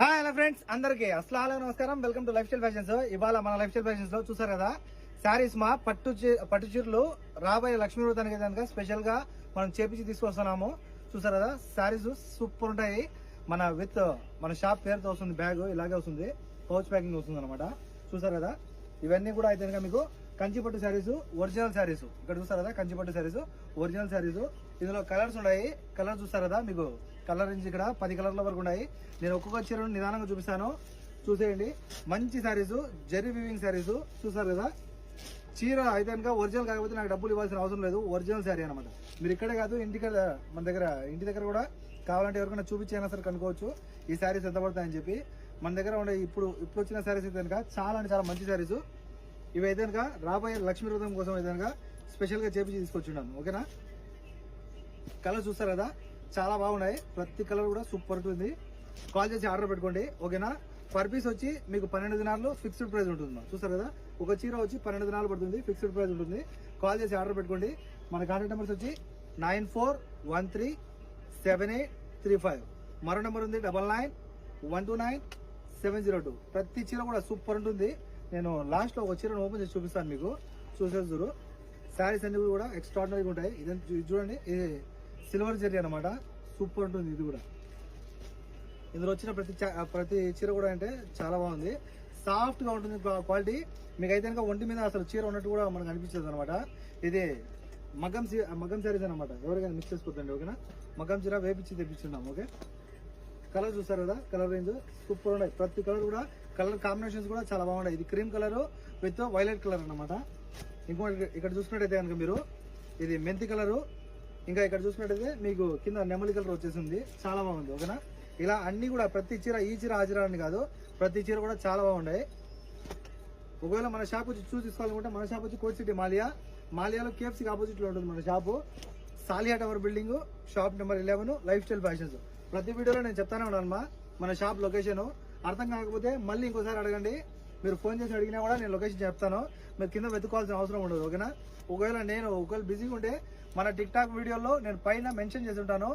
Hi hello friends అందరికి అస్సలాము నమస్కారం. Welcome to life style fashions. ఇవాళ మన లైఫ్ స్టైల్ ఫ్యాషన్స్ లో చూసారు కదా శారీస్ మా పట్టు చీరలు రాబోయే లక్ష్మీ వ్రతానికి కనుక స్పెషల్ గా మనం చేపించి తీసుకొస్తున్నాము. చూసారు కదా శారీస్ సూపర్ ఉంటాయి. మన షాప్ పేరుతో వస్తుంది. బ్యాగ్ ఇలాగే వస్తుంది, పౌచ్ ప్యాకింగ్ వస్తుంది అనమాట. చూసారు కదా ఇవన్నీ కూడా అయితే కనుక మీకు కంచిపట్టు శారీస్, ఒరిజినల్ శారీస్. ఇక్కడ చూసారు కదా కంచిపట్టు శారీస్, ఒరిజినల్ శారీస్. ఇందులో కలర్స్ ఉన్నాయి. కలర్ చూసారు కదా మీకు కలర్ నుంచి ఇక్కడ 10 కలర్ల వరకు ఉన్నాయి. నేను ఒక్కొక్క చీరను నిదానంగా చూపిస్తాను, చూసేయండి. మంచి శారీస్, జరీ వీవింగ్ శారీస్. చూసారు కదా చీర అయితే కనుక ఒరిజినల్ కాకపోతే నాకు డబ్బులు ఇవ్వాల్సిన అవసరం లేదు. ఒరిజినల్ శారీ అనమాట. మీరు ఇక్కడే కాదు మన దగ్గర ఇంటి దగ్గర కూడా కావాలంటే ఎవరికైనా చూపించైనా సరే కనుక్కోవచ్చు ఈ శారీస్ ఎంత పడతాయని చెప్పి. మన దగ్గర ఉండే ఇప్పుడు వచ్చిన శారీస్ అయితే కనుక చాలా అంటే చాలా మంచి శారీస్. ఇవి అయితే కనుక రాబోయే లక్ష్మీ వ్రతం కోసం అయితే కనుక స్పెషల్ గా చేపించి తీసుకొచ్చున్నాను. ఓకేనా. కలర్ చూస్తారు కదా చాలా బాగున్నాయి. ప్రతి కలర్ కూడా సూపర్ ఉంటుంది. కాల్ చేసి ఆర్డర్ పెట్టుకోండి. ఓకేనా. పర్ పీస్ వచ్చి మీకు 12 దినాలు ఫిక్స్డ్ ప్రైస్ ఉంటుంది. చూసారు కదా ఒక చీర వచ్చి 12 దినాలు పడుతుంది, ఫిక్స్డ్ ప్రైస్ ఉంటుంది. కాల్ చేసి ఆర్డర్ పెట్టుకోండి. మన కాంటాక్ట్ నెంబర్స్ వచ్చి 94137835. మరో నెంబర్ ఉంది 99129702. ప్రతి చీర కూడా సూపర్ ఉంటుంది. నేను లాస్ట్ లో ఒక చీరను ఓపెన్ చేసి చూపిస్తాను మీకు. చూసేస్తారు శారీస్ అన్ని కూడా ఎక్స్ట్రాడినరీగా ఉంటాయి. ఇది చూడండి, ఇది సిల్వర్ జరీ అనమాట. సూపర్ ఉంటుంది. ఇది కూడా ఇందులో వచ్చిన ప్రతి చీర కూడా అంటే చాలా బాగుంది. సాఫ్ట్ గా ఉంటుంది క్వాలిటీ. మీకు అయితే కనుక ఒంటి మీద అసలు చీర ఉన్నట్టు కూడా మనకు అనిపించదు అనమాట. ఇది మగ్గం శారీస్ అనమాట. ఎవరికైనా మిక్స్ చేసుకోవద్దండి. ఓకేనా. మగ్గం చీర వేపించి తెప్పించున్నాం. ఓకే. కలర్ చూస్తారు కదా కలర్ రేంజ్ సూపర్ ఉన్నాయి. ప్రతి కలర్ కూడా కలర్ కాంబినేషన్స్ కూడా చాలా బాగున్నాయి. ఇది cream colour with violet colour అనమాట. ఇంకోటి ఇక్కడ చూసుకున్నట్టయితే కనుక మీరు ఇది మెంతి కలరు. ఇంకా ఇక్కడ చూసుకున్నట్టయితే మీకు కింద నెమలి కలర్ వచ్చేసింది. చాలా బాగుంది. ఓకేనా. ఇలా అన్ని కూడా ప్రతి చీర ఈ చీర ఆ చీర అని కాదు, ప్రతి చీర కూడా చాలా బాగున్నాయి. ఒకవేళ మన షాప్ వచ్చి చూసి తీసుకోవాలనుకుంటే మన షాప్ వచ్చి కోట్ సిటీ మాలియాలో కేఎఫ్సీకి ఆపోజిట్ లో ఉంటుంది మన shop. Salila tower building, shop number 11, life style fashions. ప్రతి వీడియోలో నేను చెప్తానే ఉన్నాను మన షాప్ లొకేషన్. అర్థం కాకపోతే మళ్ళీ ఇంకోసారి అడగండి. మీరు ఫోన్ చేసి అడిగినా కూడా నేను లొకేషన్ చెప్తాను. మీరు కింద వెతుకోవాల్సిన అవసరం ఉండదు. ఓకేనా. ఒకవేళ బిజీగా ఉంటే మన టిక్ టాక్ వీడియోలో నేను పైన మెన్షన్ చేసి ఉంటాను.